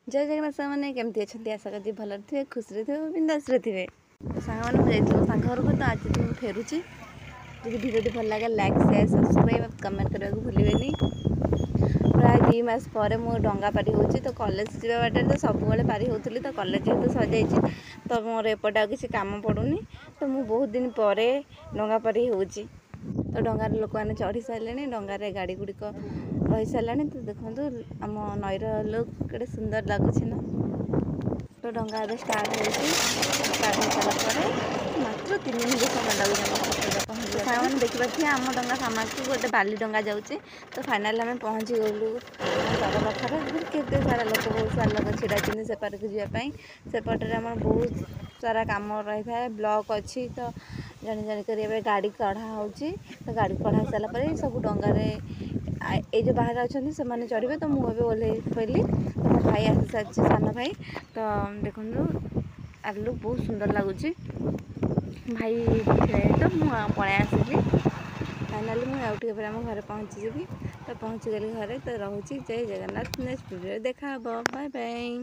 जय जगन्नाथ सामने केमती अच्छे आशा कर भल थे खुश थे बिंदास थे सांग मैंने सांग घर को तो आज मुझे फेरुची जो भिडियो भल लगे लाइक शेयर सब्सक्राइब कमेंट करने को भूलें प्राय 2 मास पर मो डंगा पारी हो तो कॉलेज जावा बाटे तो सब पारी होती तो कॉलेज जेहतु सजाई तो मोर एपटे आ किसी काम पड़ूनी तो मुझे बहुत दिन पर डंगा पारी हो तो डंगार लोक मैंने चढ़ी सारे डंगार गाड़ी गुड़िक रही सारे तो देखो आम नईर लुक के सुंदर लगुच ना तो डंगा स्टार्ट हो सारा मात्र 3 मिनट समय लगे सामान देखिए आम डंगा सामान को गोटे बाली डंगा जाऊँचे तो फाइनाल आम पहुँची गलु सर पाखे केते सारा लोक बहुत सारा लोक छिड़ा सेपट को जावाई सेपटे आम बहुत सारा कम रही था ब्लॉक अच्छी तो जानी जानी कर गाड़ी कढ़ा हो तो गाड़ी कढ़ा सारापर सब डंगारे ये जो बाहर अच्छा से मैंने चढ़े तो मुझे ओह्ल पड़ी तो मो भाई आसी सारी सान भाई तो देखो आलू बहुत सुंदर लगुच भाई तो मुझे पलै आसली फाइनाली मुझे आम घर पहुँचीजी तो पहुँची गली घरे तो रोचे जय जगन्नाथ नेक्स्ट वीडियो देखा बाय बाय।